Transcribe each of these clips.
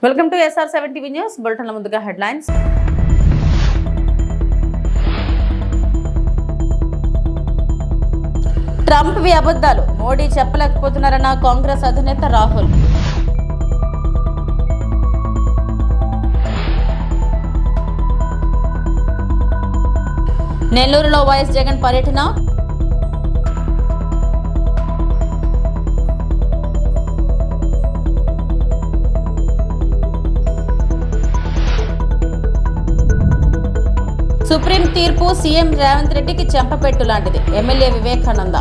Welcome to SR7 TV news బులెటిన్ల ముందుగా headlines. Trump వి అబద్ధాలు మోడీ చెప్పలేకపోతున్నారన్న కాంగ్రెస్ అధినేత రాహుల్. నెల్లూరులో వైఎస్ జగన్ పర్యటన. సుప్రీం తీర్పు సీఎం రేవంత్ రెడ్డికి చెంపపెట్టు లాంటిది ఎమ్మెల్యే వివేకానంద.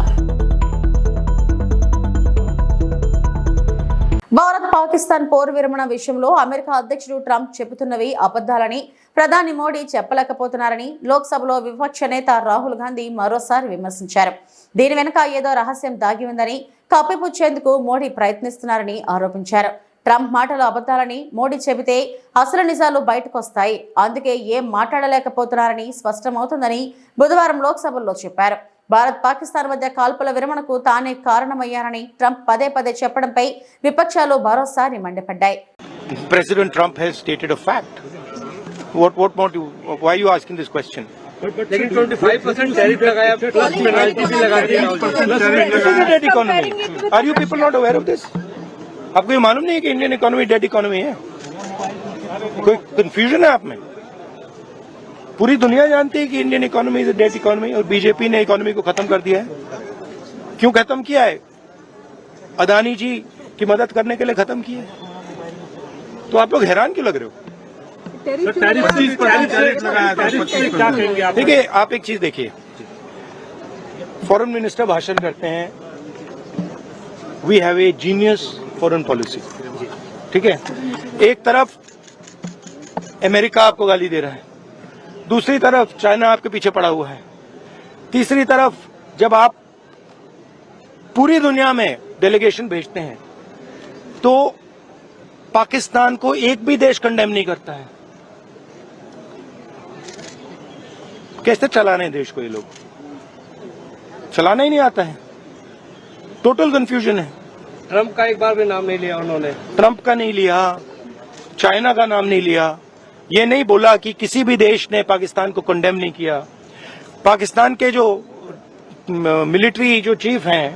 భారత్ పాకిస్తాన్ పోరు విరమణ విషయంలో అమెరికా అధ్యక్షుడు ట్రంప్ చెబుతున్నవి అబద్ధాలని ప్రధాని మోడీ చెప్పలేకపోతున్నారని లోక్సభలో విపక్ష నేత రాహుల్ గాంధీ మరోసారి విమర్శించారు. దీని వెనుక ఏదో రహస్యం దాగి ఉందని కప్పిపుచ్చేందుకు మోడీ ప్రయత్నిస్తున్నారని ఆరోపించారు. ట్రంప్ మాటలు అబద్ధాలని మోడీ చెబితే అసలు నిజాలు బయటకు వస్తాయి, అందుకే ఏం మాట్లాడలేకపోతున్నారని స్పష్టమవుతుందని బుధవారం లోక్సభలో చెప్పారు. భారత్ పాకిస్తాన్ మధ్య కాల్పుల విరమణకు తానే కారణమయ్యారని ట్రంప్ పదే పదే చెప్పడంపై విపక్షాలు మరోసారి మండిపడ్డాయి. President Trump has stated a fact. What more do you, why are you asking this question? लेकिन 25% टैरिफ लगाया प्लस पेनल्टी भी लगा दी. Dead economy. Are you people not aware of this? आपको ये मालूम नहीं है कि इंडियन इकोनॉमी डेड इकोनॉमी है? कोई कंफ्यूजन है आप में? पूरी दुनिया जानती है कि Indian economy is dead economy और बीजेपी ने इकोनॉमी को खत्म कर दिया है. क्यों खत्म किया है? अदानी जी की मदद करने के लिए खत्म किया है. तो आप लोग हैरान क्यों लग रहे हो? देखिए, आप एक चीज देखिए, फॉरेन मिनिस्टर भाषण करते हैं, we have a genius foreign policy. ठीक है, एक तरफ अमेरिका आपको गाली दे रहा है, दूसरी तरफ चाइना आपके पीछे पड़ा हुआ है, तीसरी तरफ जब आप पूरी दुनिया में डेलीगेशन भेजते हैं तो पाकिस्तान को एक भी देश कंडेम नहीं करता है. कैसे चलाने देश को? ये लोग चलाना ही नहीं आता है. टोटल कंफ्यूजन है. ट्रंप का एक बार भी नाम नहीं लिया उन्होंने. ट्रंप का नहीं लिया, चाइना का नाम नहीं लिया, ये नहीं बोला कि किसी भी देश ने पाकिस्तान को कंडेम नहीं किया. पाकिस्तान के जो मिलिट्री जो चीफ हैं,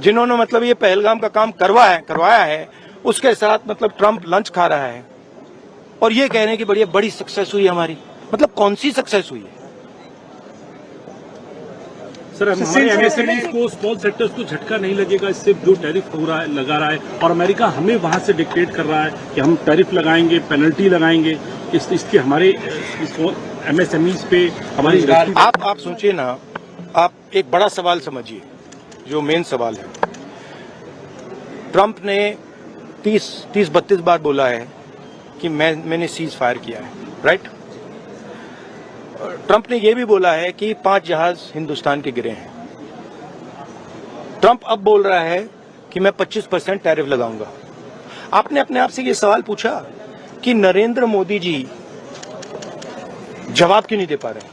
जिन्होंने मतलब ये पहलगाम का काम करवाया है, उसके साथ मतलब ट्रंप लंच खा रहा है और ये कह रहे हैं कि बड़ी सक्सेस हुई हमारी. मतलब कौन सी सक्सेस हुई है? सर, हमारे एमएसएमई को, स्मॉल सेक्टर्स को झटका नहीं लगेगा इससे जो टैरिफ हो रहा है, लगा रहा है, और अमेरिका हमें वहां से डिक्टेट कर रहा है कि हम टैरिफ लगाएंगे, पेनल्टी लगाएंगे. इसके हमारे एमएसएमई पे हमारी आप सोचिए ना, आप एक बड़ा सवाल समझिए, जो मेन सवाल है. ट्रंप ने 30-32 बार बोला है कि मैंने सीज फायर किया है, राइट? ट्रंप ने यह भी बोला है कि 5 जहाज हिंदुस्तान के गिरे हैं. ट्रंप अब बोल रहा है कि मैं 25% टैरिफ लगाऊंगा. आपने अपने आप से ये सवाल पूछा कि नरेंद्र मोदी जी जवाब क्यों नहीं दे पा रहे?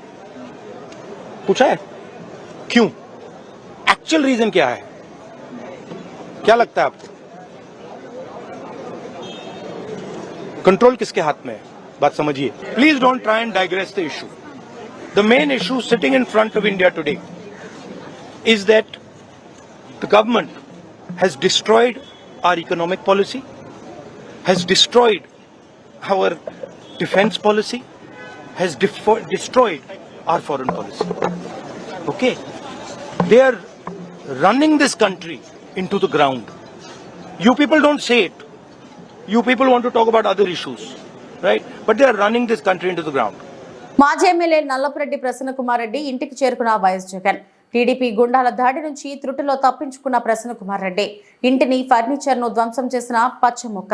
पूछा है क्यों? एक्चुअल रीजन क्या है? क्या लगता है आपको? कंट्रोल किसके हाथ में है? बात समझिए. Please don't try and digress the issue. The main issue sitting in front of India today is that the government has destroyed our economic policy, has destroyed our defense policy, has destroyed our foreign policy. Okay? They are running this country into the ground. You people don't say it. You people want to talk about other issues, right? But they are running this country into the ground. మాజీ MLA Nallapureddy Prasanna Kumar Reddy ఇంటికి చేరుకున్న YS Jagan. TDP Gundala దాడి నుంచి త్రుటిలో తప్పించుకున్న ప్రసన్న కుమార్ రెడ్డి ఇంటిని furniture ను ధ్వంసం చేసిన పచ్చముక్క.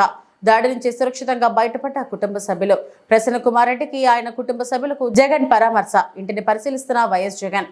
దాడి నుంచి సురక్షితంగా బయటపడ్డ కుటుంబ సభ్యులు. ప్రసన్న కుమార్ రెడ్డికి ఆయన కుటుంబ సభ్యులకు జగన్ పరామర్శ. ఇంటిని పరిశీలిస్తున్న వైఎస్ జగన్.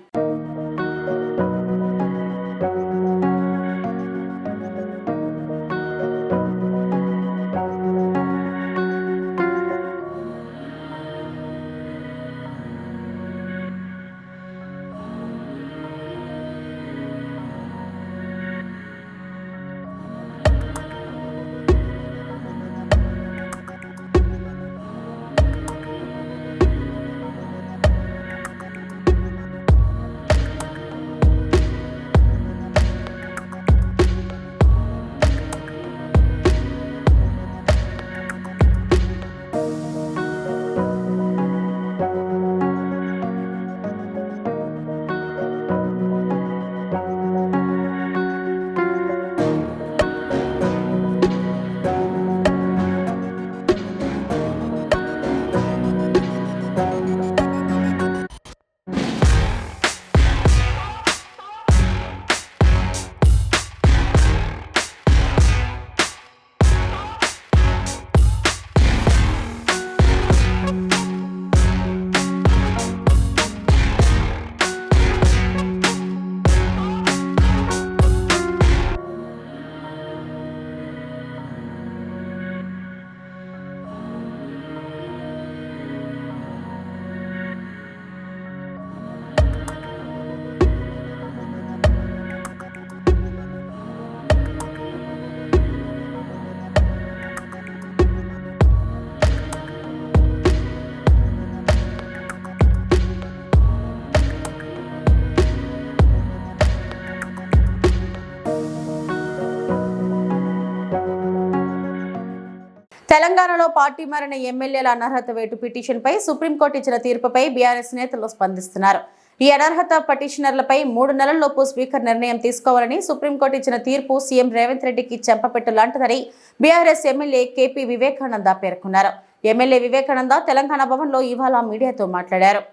తెలంగాణలో పార్టీ మారిన ఎమ్మెల్యేల అనర్హత వేటు పిటిషన్పై సుప్రీంకోర్టు ఇచ్చిన తీర్పుపై బీఆర్ఎస్ నేతలు స్పందిస్తున్నారు. ఈ అనర్హత పిటిషనర్లపై 3 నెలల్లోపు స్పీకర్ నిర్ణయం తీసుకోవాలని సుప్రీంకోర్టు ఇచ్చిన తీర్పు సీఎం రేవంత్ రెడ్డికి చెంపపెట్టు లాంటిదని బీఆర్ఎస్ ఎమ్మెల్యే కేపీ వివేకానంద పేర్కొన్నారు. ఎమ్మెల్యే వివేకానంద తెలంగాణ భవన్లో ఇవాళ మీడియాతో మాట్లాడారు.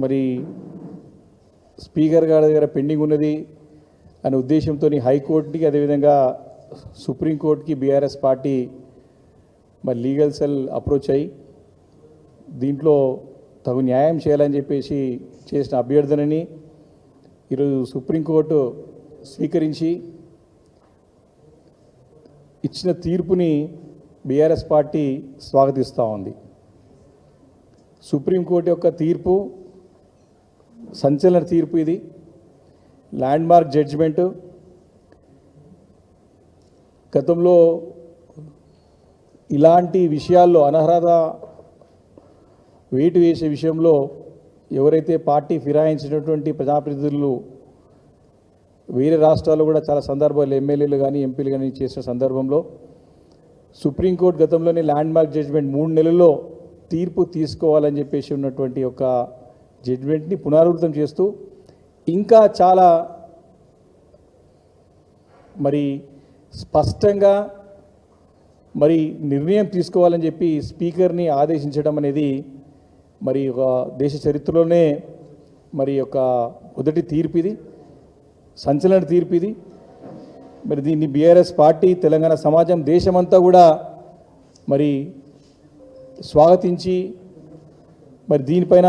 మరి స్పీకర్ గారి దగ్గర పెండింగ్ ఉన్నది అనే ఉద్దేశంతో హైకోర్టుకి అదేవిధంగా సుప్రీంకోర్టుకి బీఆర్ఎస్ పార్టీ మరి లీగల్ సెల్ అప్రోచ్ అయ్యి దీంట్లో తగు న్యాయం చేయాలని చెప్పేసి చేసిన అభ్యర్థనని ఈరోజు సుప్రీంకోర్టు స్వీకరించి ఇచ్చిన తీర్పుని బీఆర్ఎస్ పార్టీ స్వాగతిస్తూ ఉంది. సుప్రీంకోర్టు యొక్క తీర్పు సంచలన తీర్పు, ఇది ల్యాండ్ మార్క్ జడ్జిమెంటు. గతంలో ఇలాంటి విషయాల్లో అనర్హత వేటు వేసే విషయంలో ఎవరైతే పార్టీ ఫిరాయించినటువంటి ప్రజాప్రతినిధులు వేరే రాష్ట్రాల్లో కూడా చాలా సందర్భాలు ఎమ్మెల్యేలు కానీ ఎంపీలు కానీ చేసిన సందర్భంలో సుప్రీంకోర్టు గతంలోనే ల్యాండ్ మార్క్ జడ్జిమెంట్ 3 నెలల్లో తీర్పు తీసుకోవాలని చెప్పేసి ఉన్నటువంటి ఒక జడ్జిమెంట్ని పునరావృతం చేస్తూ ఇంకా చాలా మరి స్పష్టంగా మరి నిర్ణయం తీసుకోవాలని చెప్పి స్పీకర్ని ఆదేశించడం అనేది మరి ఒక దేశ చరిత్రలోనే మరి ఒక మొదటి తీర్పు, ఇది సంచలన తీర్పు ఇది. మరి దీన్ని బీఆర్ఎస్ పార్టీ, తెలంగాణ సమాజం, దేశమంతా కూడా మరి స్వాగతించి మరి దీనిపైన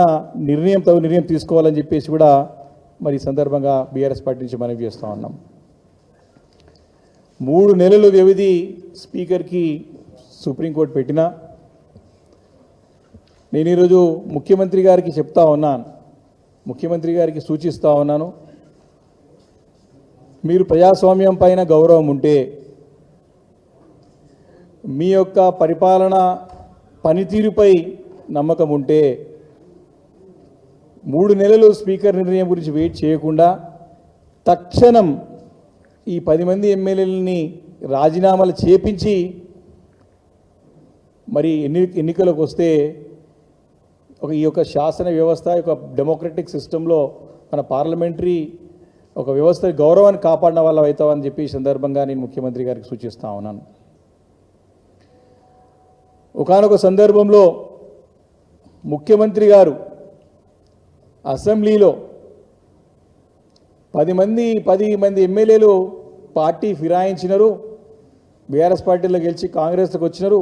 తగు నిర్ణయం తీసుకోవాలని చెప్పేసి కూడా మరి సందర్భంగా బీఆర్ఎస్ పార్టీ నుంచి మనవి చేస్తూ ఉన్నాం. 3 నెలలు వ్యవధి స్పీకర్కి సుప్రీంకోర్టు పెట్టినా నేను ఈరోజు ముఖ్యమంత్రి గారికి చెప్తా ఉన్నాను, ముఖ్యమంత్రి గారికి సూచిస్తూ ఉన్నాను, మీరు ప్రజాస్వామ్యం పైన గౌరవం ఉంటే, మీ యొక్క పరిపాలన పనితీరుపై నమ్మకం ఉంటే 3 నెలలు స్పీకర్ నిర్ణయం గురించి వెయిట్ చేయకుండా తక్షణం ఈ 10 మంది ఎమ్మెల్యేలని రాజీనామాలు చేపించి మరి ఎన్నికలకు వస్తే ఈ యొక్క శాసన వ్యవస్థ, ఒక డెమోక్రటిక్ సిస్టంలో మన పార్లమెంటరీ ఒక వ్యవస్థ గౌరవాన్ని కాపాడిన వాళ్ళ అవుతామని చెప్పి ఈ సందర్భంగా నేను ముఖ్యమంత్రి గారికి సూచిస్తూ ఉన్నాను. ఒకానొక సందర్భంలో ముఖ్యమంత్రి గారు అసెంబ్లీలో 10 మంది ఎమ్మెల్యేలు పార్టీ ఫిరాయించినారు, బీఆర్ఎస్ పార్టీలో గెలిచి కాంగ్రెస్లోకి వచ్చినారు,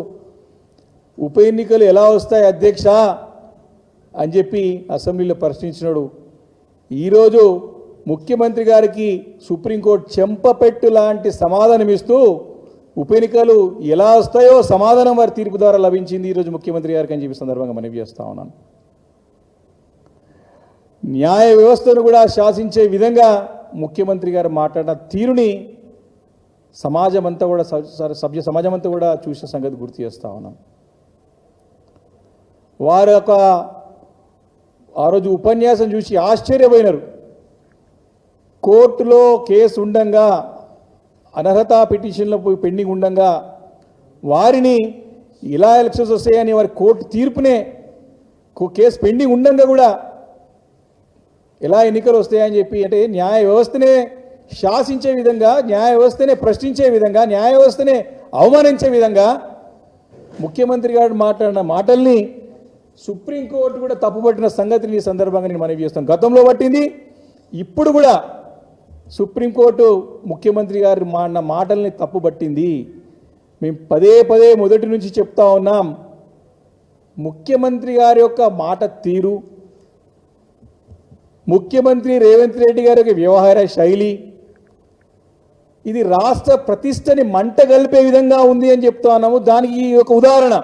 ఉప ఎన్నికలు ఎలా వస్తాయి అధ్యక్ష అని చెప్పి అసెంబ్లీలో ప్రశ్నించినాడు. ఈరోజు ముఖ్యమంత్రి గారికి సుప్రీంకోర్టు చెంపపెట్టు లాంటి సమాధానం ఇస్తూ ఉప ఎన్నికలు ఎలా వస్తాయో సమాధానం వారి తీర్పు ద్వారా లభించింది ఈరోజు ముఖ్యమంత్రి గారికి అని చెప్పి సందర్భంగా మనవి చేస్తూ ఉన్నాను. న్యాయ వ్యవస్థను కూడా శాసించే విధంగా ముఖ్యమంత్రి గారు మాట్లాడిన తీరుని సమాజం అంతా కూడా సభ్య సమాజం అంతా కూడా చూసిన సంగతి గుర్తు చేస్తూ ఉన్నాం. వారు ఆ రోజు ఉపన్యాసం చూసి ఆశ్చర్యపోయినారు. కోర్టులో కేసు ఉండంగా, అనర్హత పిటిషన్లో పెండింగ్ ఉండంగా వారిని ఇలా ఎలక్షన్స్ వస్తాయని వారి కోర్టు తీర్పునే కేసు పెండింగ్ ఉండంగా కూడా ఎలా ఎన్నికలు వస్తాయని చెప్పి, అంటే న్యాయ వ్యవస్థనే శాసించే విధంగా, న్యాయ వ్యవస్థనే ప్రశ్నించే విధంగా, న్యాయ వ్యవస్థనే అవమానించే విధంగా ముఖ్యమంత్రి గారు మాట్లాడిన మాటల్ని సుప్రీంకోర్టు కూడా తప్పుపట్టిన సంగతిని ఈ సందర్భంగా నేను మనవి చేస్తాను. గతంలో పట్టింది, ఇప్పుడు కూడా సుప్రీంకోర్టు ముఖ్యమంత్రి గారు మాడిన మాటల్ని తప్పుపట్టింది. మేము పదే మొదటి నుంచి చెప్తా ఉన్నాం, ముఖ్యమంత్రి గారి యొక్క మాట తీరు, ముఖ్యమంత్రి రేవంత్ రెడ్డి గారి యొక్క వ్యవహార శైలి, ఇది రాష్ట్ర ప్రతిష్టని మంటగలిపే విధంగా ఉంది అని చెప్తా ఉన్నాము. దానికి ఒక ఉదాహరణ,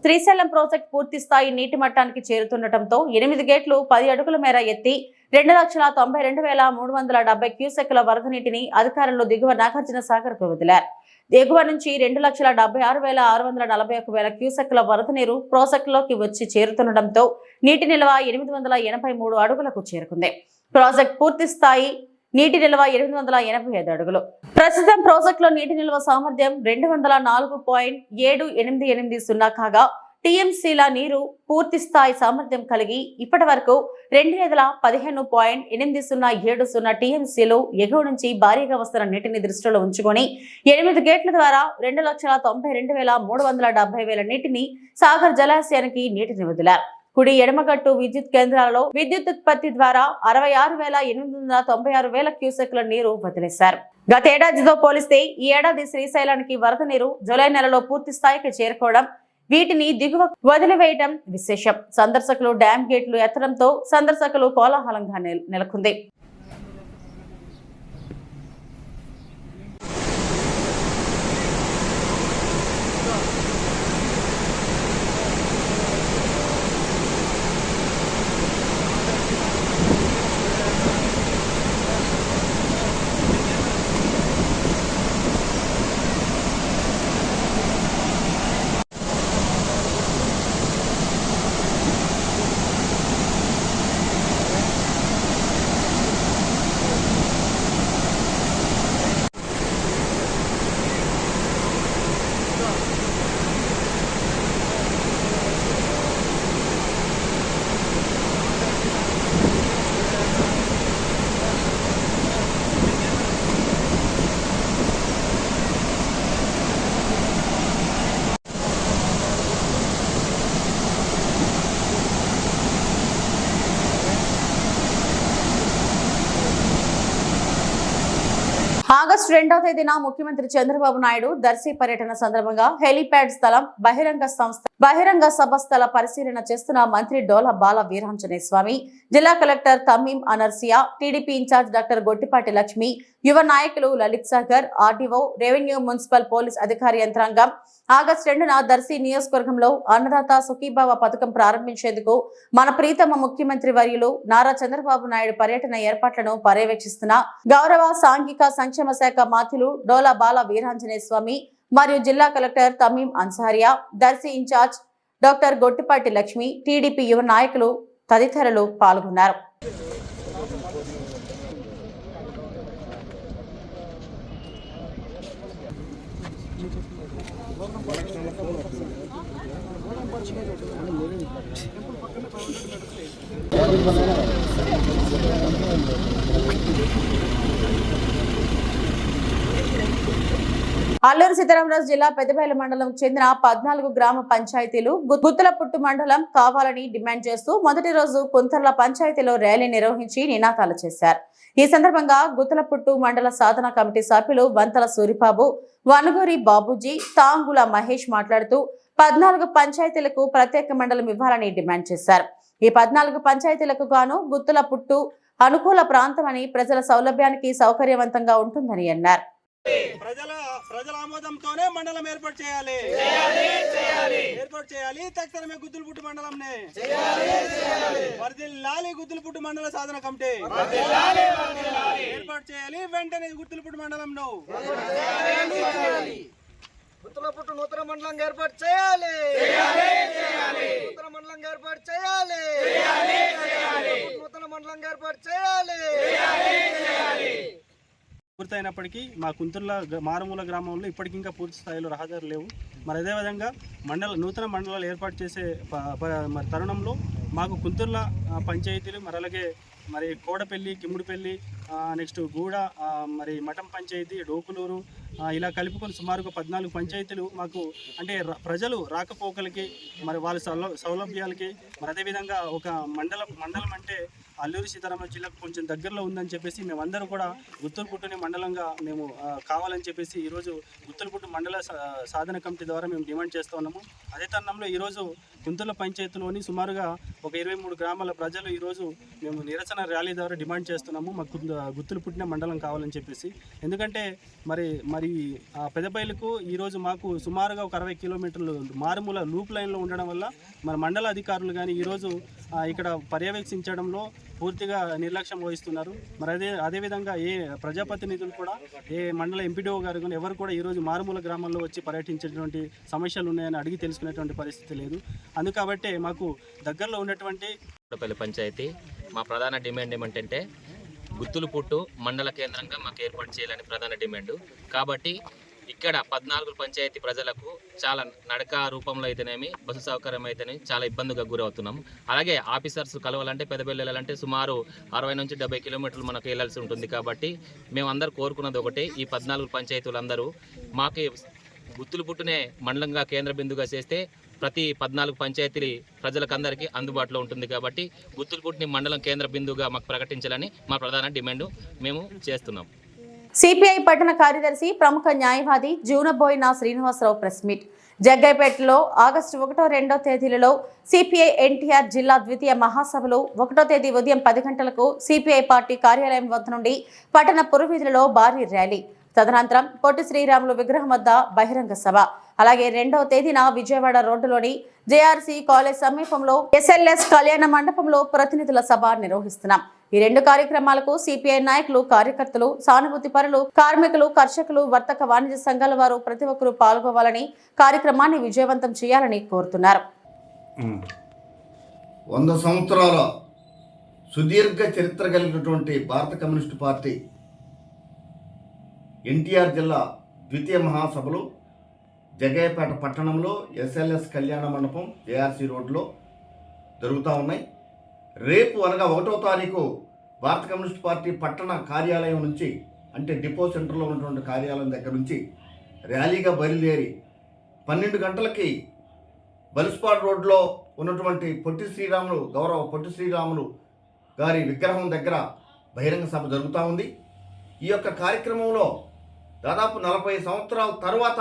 శ్రీశైలం ప్రాజెక్ట్ పూర్తి స్థాయి నీటి మట్టానికి చేరుతుండటంతో 8 గేట్లు 10 అడుగుల మేర ఎత్తి 2,92,370 క్యూసెక్కుల వరద నీటిని అధికారులు దిగువ నాగార్జున సాగర్ కు వదిలారు. ఎగువ నుంచి 2,76,641 క్యూసెక్కుల వరద నీరు ప్రాజెక్టులోకి వచ్చి చేరుతుండటంతో నీటి నిల్వ 883 అడుగులకు చేరుకుంది. ప్రాజెక్ట్ పూర్తి స్థాయి నీటి నిల్వ 885 అడుగులు. ప్రస్తుతం ప్రాజెక్టులో నీటి నిల్వ సామర్థ్యం 204.7880 కాగా టీఎంసీల నీరు పూర్తి స్థాయి సామర్థ్యం కలిగి ఇప్పటి వరకు 2015.8070 టీఎంసీలు ఎగువ నుంచి భారీగా వస్తున్న నీటిని దృష్టిలో ఉంచుకొని 8 గేట్ల ద్వారా 2,92,370 నీటిని సాగర్ జలాశయానికి నీటిని వదిలారు. కుడి ఎడమగట్టు విద్యుత్ కేంద్రాలలో విద్యుత్ ఉత్పత్తి ద్వారా 66,896 క్యూసెక్ల నీరు వదిలేశారు. గతేడాదితో పోలిస్తే ఈ ఏడాది శ్రీశైలానికి వరద నీరు జూలై నెలలో పూర్తి స్థాయికి చేరుకోవడం, వీటిని దిగువ వదిలివేయడం విశేషం. సందర్శకులు డ్యామ్ గేట్లు ఎత్తడంతో సందర్శకులు కోలాహలంగా నెలకొంది. ఆగస్టు 2వ తేదీన ముఖ్యమంత్రి చంద్రబాబు నాయుడు దర్శి పర్యటన సందర్భంగా హెలీప్యాడ్ స్థలం, బహిరంగ సభ స్థల పరిశీలన చేస్తున్న మంత్రి డోలా బాల వీరాంజనేయ స్వామి, జిల్లా కలెక్టర్ తమీం అనర్సియా, TDP incharge doctor Gottipati Lakshmi, యువ నాయకులు Lalit Sagar, RTO, revenue, municipal, police అధికారి యంత్రాంగం ఆగస్టు 2న దర్శి నియోజకవర్గంలో అన్నదాత సుఖీభావ పథకం ప్రారంభించేందుకు మన ప్రీతమ ముఖ్యమంత్రి వర్యులు నారా చంద్రబాబు నాయుడు పర్యటన ఏర్పాట్లను పర్యవేక్షిస్తున్న గౌరవ సాంఘిక సంక్షేమ శాఖ మంత్రులు డోలా బాల వీరాంజనేయ స్వామి మరియు జిల్లా collector Tameem Ansariya, Darsi incharge doctor Gottipati Lakshmi, TDP యువ నాయకులు తదితరులు పాల్గొన్నారు. అల్లూరు సీతారామరాజు జిల్లా పెద్దబయలు మండలం చెందిన 14 గ్రామ పంచాయతీలు గుత్తలపుట్టు మండలం కావాలని డిమాండ్ చేస్తూ మొదటి రోజు కుంతర్ల పంచాయతీలో ర్యాలీ నిర్వహించి నినాదాలు చేశారు. ఈ సందర్భంగా గుత్తలపుట్టు మండల సాధన కమిటీ సభ్యులు వంతల సూరిబాబు, వనుగూరి బాబుజీ, తాంగుల మహేష్ మాట్లాడుతూ 14 పంచాయతీలకు ప్రత్యేక మండలం ఇవ్వాలని డిమాండ్ చేశారు. ఈ 14 పంచాయతీలకు గాను గుత్తలపుట్టు అనుకూల ప్రాంతమని, ప్రజల సౌలభ్యానికి సౌకర్యవంతంగా ఉంటుందని అన్నారు. ప్రజల ఆమోదంతోనే మండలం ఏర్పాటు చేయాలి. తక్షణమే గుద్దులపుట్టు మండలంనే వర్ధిల్లాలి. గుద్దులపుట్టు మండల సాధన కమిటీ ఏర్పాటు చేయాలి. వెంటనే గుద్దులపుట్టు మండలంను గుత్తులపుట్టు నూతన మండలం ఏర్పాటు చేయాలి. నూతన మండలం ఏర్పాటు చేయాలి. నూతన మండలం ఏర్పాటు చేయాలి. పూర్తయినప్పటికీ మా కుంతుర్ల మారుమూల గ్రామంలో ఇప్పటికి ఇంకా పూర్తి స్థాయిలో రహదారులు లేవు. మరి అదేవిధంగా నూతన మండలాలు ఏర్పాటు చేసే మరి తరుణంలో మాకు కుంతుర్ల పంచాయతీలు, మరి అలాగే మరి కోడపల్లి, కిమ్ముడిపల్లి, నెక్స్ట్ గూడ, మరి మఠం పంచాయతీ, డోకులూరు, ఇలా కలుపుకొని సుమారుగా 14 పంచాయతీలు మాకు అంటే ప్రజలు రాకపోకలకి, మరి వాళ్ళ సౌలభ్యాలకి, మరి అదేవిధంగా ఒక మండలం అంటే అల్లూరి సీతారామరాజు జిల్లాకు కొంచెం దగ్గరలో ఉందని చెప్పేసి మేమందరూ కూడా గుత్తలపుట్టుని మండలంగా మేము కావాలని చెప్పేసి ఈరోజు గుత్తలపుట్టు మండల సాధన కమిటీ ద్వారా మేము డిమాండ్ చేస్తూ ఉన్నాము. అదే తరుణంలో ఈరోజు కుంతుల పంచాయతీలోని సుమారుగా ఒక 23 గ్రామాల ప్రజలు ఈరోజు మేము నిరసన ర్యాలీ ద్వారా డిమాండ్ చేస్తున్నాము మాకు గుత్తలపుట్టిన మండలం కావాలని చెప్పేసి. ఎందుకంటే మరి పెద్దబయలుకు ఈరోజు మాకు సుమారుగా ఒక 60 కిలోమీటర్లు మారుమూల లూప్ లైన్లో ఉండడం వల్ల మన మండల అధికారులు కానీ ఈరోజు ఇక్కడ పర్యవేక్షించడంలో పూర్తిగా నిర్లక్ష్యం వహిస్తున్నారు. మరి అదేవిధంగా ఏ ప్రజాప్రతినిధులు కూడా, ఏ మండల ఎంపీడీఓ గారు కానీ ఎవరు కూడా ఈరోజు మారుమూల గ్రామాల్లో వచ్చి పర్యటించేటువంటి సమస్యలు ఉన్నాయని అడిగి తెలుసుకునేటువంటి పరిస్థితి లేదు. అందుకబట్టే మాకు దగ్గరలో ఉన్నటువంటి పంచాయతీ మా ప్రధాన డిమాండ్ ఏమంటే గుత్తులపుట్టు మండల కేంద్రంగా మాకు ఏర్పాటు చేయాలని ప్రధాన డిమాండ్. కాబట్టి ఇక్కడ 14 పంచాయతీ ప్రజలకు చాలా నడక రూపంలో అయితేనేమి, బస్సు సౌకర్యం అయితేనే చాలా ఇబ్బందిగా గురవుతున్నాం. అలాగే ఆఫీసర్స్ కలవాలంటే పెద్దపల్లి వెళ్ళాలంటే సుమారు 60 నుంచి 70 కిలోమీటర్లు మనకు వెళ్ళాల్సి ఉంటుంది. కాబట్టి మేమందరూ కోరుకున్నది ఒకటి, ఈ 14 పంచాయతీలందరూ మాకు గుత్తులపుట్టునే మండలంగా కేంద్ర బిందుగా చేస్తే ప్రతి 14 పంచాయతీలు ప్రజలకందరికీ అందుబాటులో ఉంటుంది. కాబట్టి గుత్తులపుట్టుని మండలం కేంద్ర బిందుగా మాకు ప్రకటించాలని మా ప్రధాన డిమాండ్ మేము చేస్తున్నాం. సిపిఐ పట్టణ కార్యదర్శి ప్రముఖ న్యాయవాది జూనబోయిన శ్రీనివాసరావు ప్రెస్ మీట్. జగ్గైపేటలో ఆగస్టు 1-2 తేదీలలో సిపిఐ ఎన్టీఆర్ జిల్లా ద్వితీయ మహాసభలు 1వ తేదీ ఉదయం 10 గంటలకు సిపిఐ పార్టీ కార్యాలయం వద్ద నుండి పట్టణ పురవీధులలో భారీ ర్యాలీ, తదనంతరం పొట్టి శ్రీరాములు విగ్రహం వద్ద బహిరంగ సభ, అలాగే 2వ తేదీన విజయవాడ రోడ్డులోని జేఆర్సీ కాలేజ్ సమీపంలో ఎస్ఎల్ఎస్ కళ్యాణ మండపంలో ప్రతినిధుల సభ నిర్వహిస్తున్నాం. ఈ 2 కార్యక్రమాలకు సిపిఐ నాయకులు, కార్యకర్తలు, సానుభూతి పరులు, కార్మికులు, కర్షకులు, వర్తక వాణిజ్య సంఘాల వారు ప్రతి ఒక్కరూ పాల్గొవాలని, కార్యక్రమాన్ని విజయవంతం చేయాలని కోరుతున్నారు. 100 సంవత్సరాల సుదీర్ఘ చరిత్ర కలిగినటువంటి భారత కమ్యూనిస్టు పార్టీ ఎన్టీఆర్ జిల్లా ద్వితీయ మహాసభలు జగ్గయ్యపేట పట్టణంలో ఎస్ఎల్ఎస్ కళ్యాణ మండపం జేఆర్సీ రోడ్లో జరుగుతూ ఉన్నాయి. రేపు అనగా 1వ తారీఖు భారత కమ్యూనిస్ట్ పార్టీ పట్టణ కార్యాలయం నుంచి, అంటే డిపో సెంటర్లో ఉన్నటువంటి కార్యాలయం దగ్గర నుంచి ర్యాలీగా బయలుదేరి 12 గంటలకి బలిస్పాడ్ రోడ్లో ఉన్నటువంటి గౌరవ పొట్టి శ్రీరాములు గారి విగ్రహం దగ్గర బహిరంగ సభ జరుగుతూ ఉంది. ఈ యొక్క కార్యక్రమంలో దాదాపు 40 సంవత్సరాల తర్వాత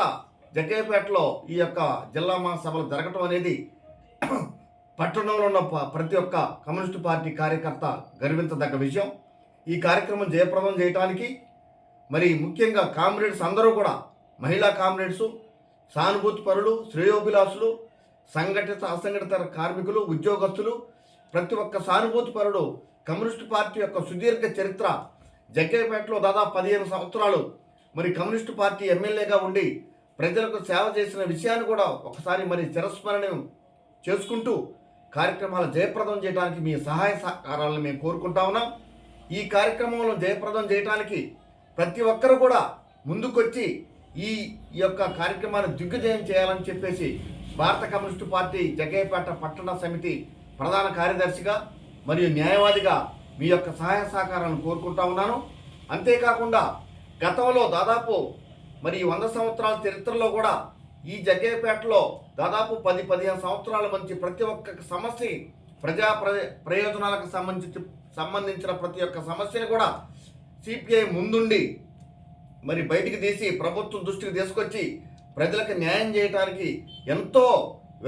జగ్గయ్యపేటలో ఈ యొక్క జిల్లా మహాసభలు జరగటం అనేది పట్టణంలో ఉన్న ప్రతి ఒక్క కమ్యూనిస్టు పార్టీ కార్యకర్త గర్వించదగ్గ విషయం. ఈ కార్యక్రమం జయప్రదం చేయడానికి మరి ముఖ్యంగా కామ్రేడ్స్ అందరూ కూడా, మహిళా కామ్రేడ్సు, సానుభూతి పరులు, శ్రేయోభిలాషులు, సంఘటిత అసంఘటిత కార్మికులు, ఉద్యోగస్తులు, ప్రతి ఒక్క సానుభూతి పరుడు కమ్యూనిస్టు పార్టీ యొక్క సుదీర్ఘ చరిత్ర, జగ్గయ్యపేటలో దాదాపు 15 సంవత్సరాలు మరి కమ్యూనిస్టు పార్టీ ఎమ్మెల్యేగా ఉండి ప్రజలకు సేవ చేసిన విషయాన్ని కూడా ఒకసారి మరి చిరస్మరణం చేసుకుంటూ కార్యక్రమాలు జయప్రదం చేయడానికి మీ సహాయ సహకారాలను మేము కోరుకుంటా ఉన్నాం. ఈ కార్యక్రమంలో జయప్రదం చేయడానికి ప్రతి ఒక్కరు కూడా ముందుకొచ్చి ఈ యొక్క కార్యక్రమాన్ని దిగ్విజయం చేయాలని చెప్పేసి భారత కమ్యూనిస్టు పార్టీ జగ్గయ్యపేట పట్టణ సమితి ప్రధాన కార్యదర్శిగా మరియు న్యాయవాదిగా మీ యొక్క సహాయ సహకారాలను కోరుకుంటా ఉన్నాను. అంతేకాకుండా గతంలో దాదాపు మరి 100 సంవత్సరాల చరిత్రలో కూడా ఈ జగ్గయ్యపేటలో దాదాపు 10-15 సంవత్సరాల నుంచి ప్రతి ఒక్క సమస్య, ప్రయోజనాలకు సంబంధించిన ప్రతి ఒక్క సమస్యను కూడా సిపిఐ ముందుండి మరి బయటికి తీసి ప్రభుత్వం దృష్టికి తీసుకొచ్చి ప్రజలకు న్యాయం చేయడానికి ఎంతో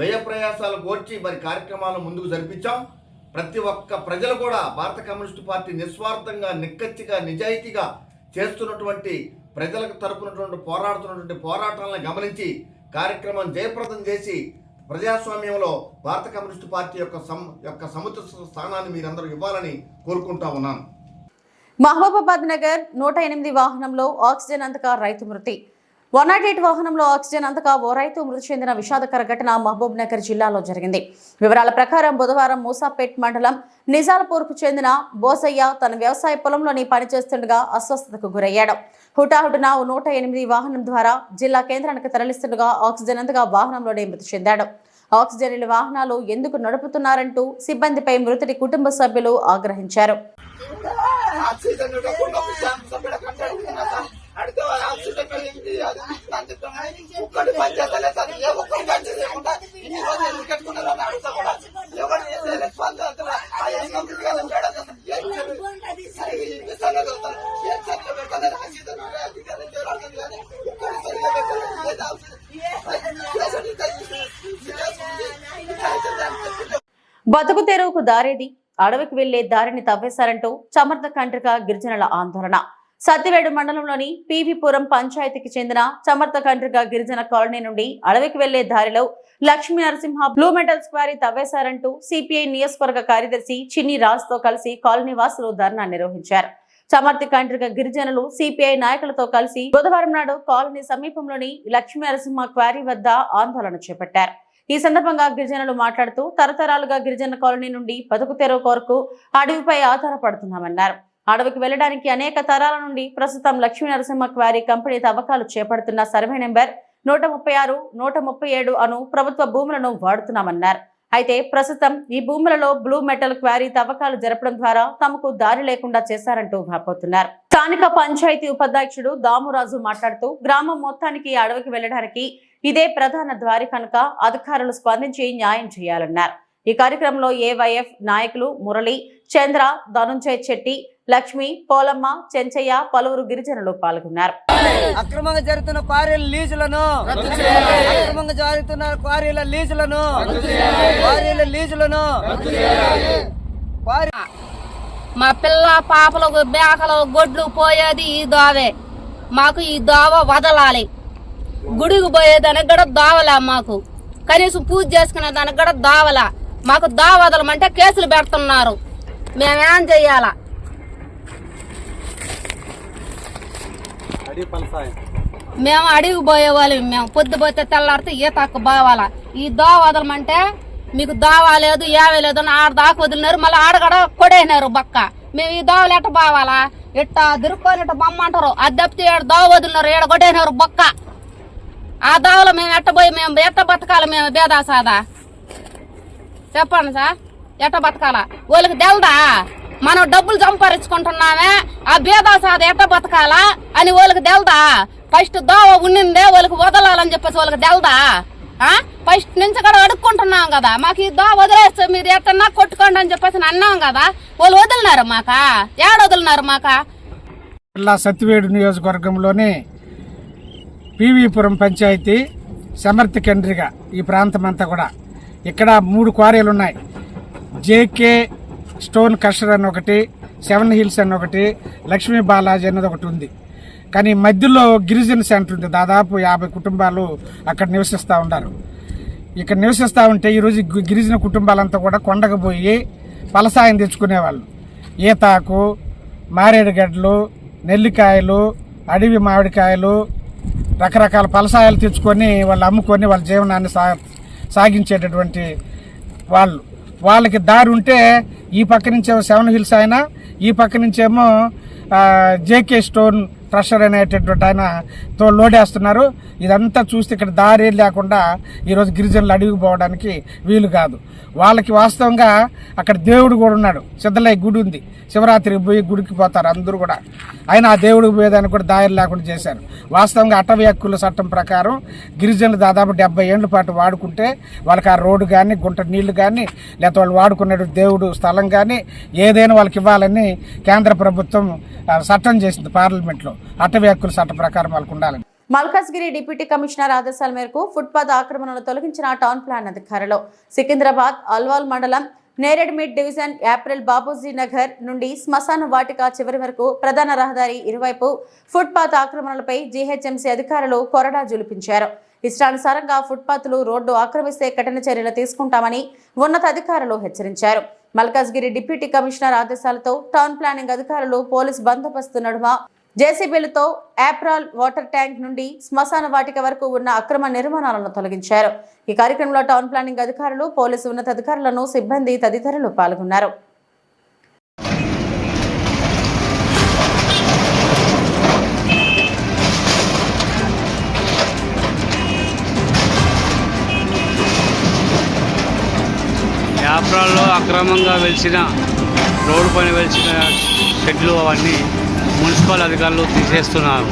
వ్యయ ప్రయాసాలు కోర్చి మరి కార్యక్రమాలు ముందుకు జరిపించాం. ప్రతి ఒక్క ప్రజలు కూడా భారత కమ్యూనిస్టు పార్టీ నిస్వార్థంగా, నిక్కచ్చిగా, నిజాయితీగా చేస్తున్నటువంటి ప్రజలకు తరపునటువంటి పోరాడుతున్నటువంటి పోరాటాలను గమనించి కార్యక్రమం జయప్రదం చేసి ప్రజాస్వామ్యంలో భారత కమ్యూనిస్టు పార్టీ యొక్క సముచిత స్థానాన్ని మీరందరూ ఇవ్వాలని కోరుకుంటా ఉన్నాను. మహబూబాబాద్ నగర్ 108 వాహనంలో ఆక్సిజన్ అందక రైతు మృతి. 108 వాహనంలో ఆక్సిజన్ అందక ఓ రైతు మృతి చెందిన విషాదకర ఘటన మహబూబ్ నగర్ జిల్లాలో జరిగింది. వివరాల ప్రకారం బుధవారం మూసాపేట్ మండలం నిజాల్పూర్కు చెందిన బోసయ్య తన వ్యవసాయ పొలంలోని పనిచేస్తుండగా అస్వస్థతకు గురయ్యాడు. హుటాహుటిన 108 వాహనం ద్వారా జిల్లా కేంద్రానికి తరలిస్తుండగా ఆక్సిజన్ అందక వాహనంలోనే మృతి చెందాడు. ఆక్సిజన్ వాహనాలు ఎందుకు నడుపుతున్నారంటూ సిబ్బందిపై మృతుడి కుటుంబ సభ్యులు ఆగ్రహించారు. బతుకు తెరువుకు దారేది, అడవికి వెళ్లే దారిని తవ్వేశారంటూ చమర్ద కండ్రిక గిరిజనుల ఆందోళన. సత్తివేడు మండలంలోని పీవీపురం పంచాయతీకి చెందిన చమర్ద కండ్రిక గిరిజన కాలనీ నుండి అడవికి వెళ్లే దారిలో Lakshmi Narasimha blue metals quarry తవ్వేశారంటూ సిపిఐ నియోజకవర్గ కార్యదర్శి చిన్ని రాజ్తో కలిసి కాలనీ వాసులు ధర్నా నిర్వహించారు. చమర్తి కండ్రిక గిరిజనులు సిపిఐ నాయకులతో కలిసి బుధవారం నాడు కాలనీ సమీపంలోని లక్ష్మీ నరసింహ క్వారీ వద్ద ఆందోళన చేపట్టారు. ఈ సందర్భంగా గిరిజనులు మాట్లాడుతూ తరతరాలుగా గిరిజన కాలనీ నుండి బతుకు తెరువు కొరకు అడవిపై ఆధారపడుతున్నామన్నారు. అడవికి వెళ్లడానికి అనేక తరాల నుండి ప్రస్తుతం లక్ష్మీ నరసింహ క్వారీ కంపెనీ తవ్వకాలు చేపడుతున్న సర్వే నెంబర్ 136, 137 అను ప్రభుత్వ భూములను వాడుతున్నామన్నారు. అయితే ప్రస్తుతం ఈ భూములలో బ్లూ మెటల్ క్వారీ తవ్వకాలు జరపడం ద్వారా తమకు దారి లేకుండా చేశారంటూ వాపోతున్నారు. స్థానిక పంచాయతీ ఉపాధ్యక్షుడు దామురాజు మాట్లాడుతూ గ్రామం మొత్తానికి అడవికి వెళ్లడానికి ఇదే ప్రధాన దారి కనుక అధికారులు స్పందించి న్యాయం చేయాలన్నారు. ఈ కార్యక్రమంలో ఏవైఎఫ్ నాయకులు మురళి, చంద్ర, ధనుంజయ్ చెట్టి, లక్ష్మి, పోలమ్మ, చెంచయ్య, పలువురు గిరిజనులు పాల్గొన్నారు. అక్రమంగా జరుగుతున్న క్వారీల లీజులను మా పిల్ల పాపలకు బేకలు గొడ్లు పోయేది ఈ దోవే. మాకు ఈ దోవ వదలాలి. గుడికి పోయేదానికి కూడా దోవలా. మాకు కనీసం పూజ చేసుకునే దానికి కూడా దోవలా. మాకు దోవ వదలమంటే కేసులు పెడుతున్నారు. మేమేం చెయ్యాలా? మేము అడిగి పోయేవాళ్ళు. మేము పొద్దుపోతే తెల్లారితే ఈతకు బావాలా. ఈ దోవ వదలమంటే మీకు దోవ లేదు, ఏమీ లేదు అని ఆడ దాకా వదిలినారు. మళ్ళీ ఆడగడ కొడేసినారు బక్క. మేము ఈ దోవలు ఎట్ట బావాలా? ఇట్ట దిరుక్కొని ఇట్ట బమ్మంటారు. అది తప్పితే ఏడు దోవ వదిలినారు, ఏడ కొడేసినారు బక్క. ఆ దోవలో మేము ఎట్ట పోయి మేము ఎట్ట బతకాలి? మేము బేదా సాదా చెప్పండి సార్, ఎట్ట బతకాలా? వాళ్ళకి తెలదా మనం డబ్బులు సంపాదించుకుంటున్నామే, ఆ బేదా సాదా ఎట్ట బతకాలా అని వాళ్ళకి తెలదా? ఫస్ట్ దోవ ఉన్నిందే వాళ్ళకి వదలాలని చెప్పేసి వాళ్ళకి తెలదా? ఫస్ట్ నుంచి కూడా అడుక్కుంటున్నాం కదా. మాకు ఈ దోవ వదిలేస్తే మీరు ఎట్టన్నా కొట్టుకోండి అని చెప్పేసి అన్నాం కదా. వాళ్ళు వదిలినారు మాకా? ఏడ వదిలినారు మాకా? జిల్లా సత్తివేడు నియోజకవర్గంలోని పివిపురం పంచాయతీ సమర్థ కేంద్రిగా ఈ ప్రాంతం అంతా కూడా ఇక్కడ 3 క్వారీలు ఉన్నాయి. జేకే స్టోన్ క్రషర్ అని ఒకటి, 7 హిల్స్ అని ఒకటి, లక్ష్మీ బాలాజీ అన్నది ఒకటి ఉంది. కానీ మధ్యలో గిరిజన సెంటర్ ఉంది. దాదాపు 50 కుటుంబాలు అక్కడ నివసిస్తూ ఉన్నారు. ఇక్కడ నివసిస్తూ ఉంటే ఈరోజు గిరిజన కుటుంబాలంతా కూడా కొండకు పోయి ఫలసాయం తెచ్చుకునేవాళ్ళు. ఈతాకు, మారేడుగడ్డలు, నెల్లికాయలు, అడవి మామిడికాయలు, రకరకాల ఫలసాయాలు తెచ్చుకొని వాళ్ళు అమ్ముకొని వాళ్ళ జీవనాన్ని సాగించేటటువంటి వాళ్ళకి దారి ఉంటే ఈ పక్క నుంచేమో 7 హిల్స్ అయినా, ఈ పక్క నుంచేమో జేకే స్టోన్ క్రషర్ అనేటటువంటి ఆయనతో లోడేస్తున్నారు. ఇదంతా చూస్తే ఇక్కడ దారి లేకుండా ఈరోజు గిరిజనులు అడవికి పోవడానికి వీలు కాదు. వాళ్ళకి వాస్తవంగా అక్కడ దేవుడు కూడా ఉన్నాడు. సిద్ధలయ్య గుడి ఉంది. శివరాత్రికి పోయి గుడికి పోతారు అందరూ కూడా. ఆయన ఆ దేవుడికి పోయేదానికి కూడా దారి లేకుండా చేశారు. వాస్తవంగా అటవీ హక్కుల చట్టం ప్రకారం గిరిజనులు దాదాపు 70 ఏళ్ల పాటు వాడుకుంటే వాళ్ళకి ఆ రోడ్డు కానీ, గుంట నీళ్లు కానీ, లేకపోతే వాళ్ళు వాడుకునే దేవుడు స్థలం కానీ ఏదైనా వాళ్ళకి ఇవ్వాలని కేంద్ర ప్రభుత్వం చట్టం చేసింది పార్లమెంట్లో. అటవీ హక్కుల చట్టం ప్రకారం వాళ్ళకు ఉండాలని. మల్కాజ్గిరి డిప్యూటీ కమిషనర్ ఆదేశాల మేరకు ఫుట్పాత్ ఆక్రమణలు తొలగించిన టౌన్ ప్లాన్ అధికారులు సికింద్రాబాద్ అల్వాల్ మండలం నేరేడ్మిట్ డివిజన్ ఏప్రిల్ బాబూజీ నగర్ నుండి శ్మశాన వాటిక చివరి వరకు ప్రధాన రహదారి ఇరువైపు ఫుట్పాత్ ఆక్రమణలపై జీహెచ్ఎంసీ అధికారులు కొరడా జులిపించారు. ఇష్టానుసారంగా ఫుట్పాత్లు రోడ్డు ఆక్రమిస్తే కఠిన చర్యలు తీసుకుంటామని ఉన్నతాధికారులు హెచ్చరించారు. మల్కాజ్గిరి డిప్యూటీ కమిషనర్ ఆదేశాలతో టౌన్ ప్లానింగ్ అధికారులు పోలీస్ బందోబస్తు నడుమ జేసీబీలతో ఏప్రాల్ వాటర్ ట్యాంక్ నుండి శ్మశాన వాటిక వరకు ఉన్న అక్రమ నిర్మాణాలను తొలగించారు. ఈ కార్యక్రమంలో టౌన్ ప్లానింగ్ అధికారులు, పోలీసు ఉన్నతాధికారులను, సిబ్బంది తదితరులు పాల్గొన్నారు. ఏప్రాల్లో అక్రమంగా వెలిసిన రోడ్డు పైన వెలిసిన షెడ్లు అవన్నీ మున్సిపల్ అధికారులు తీసేస్తున్నారు.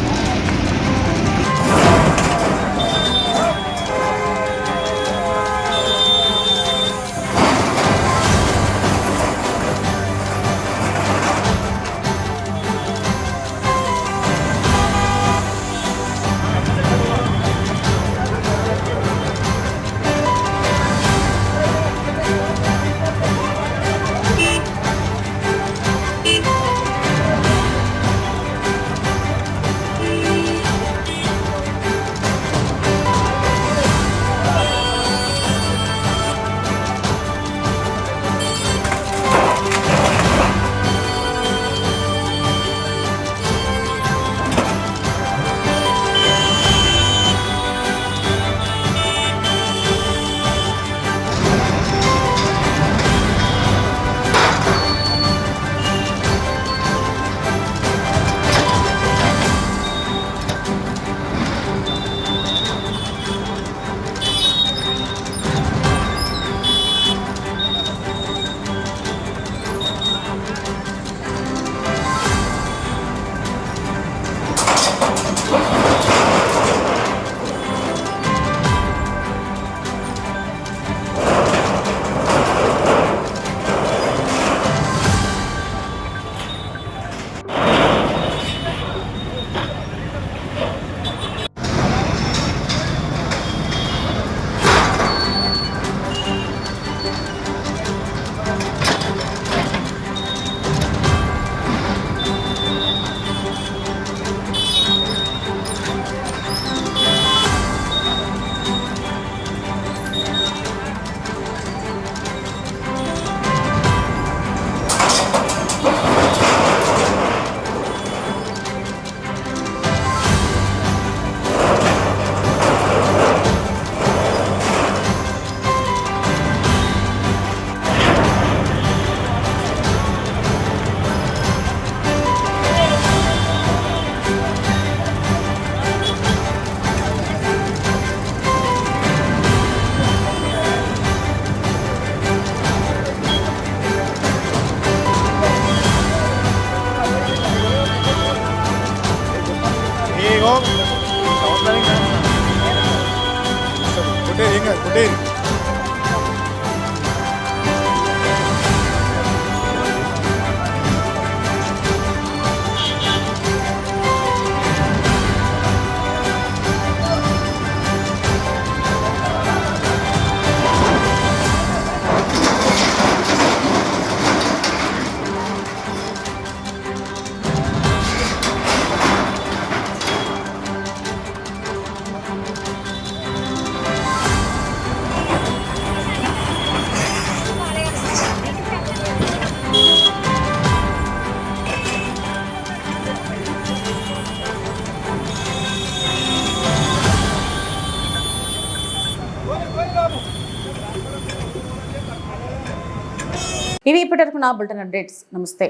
డైరీ. ఇవి ఇప్పటివరకు నా బులెటిన్ అప్డేట్స్. నమస్తే.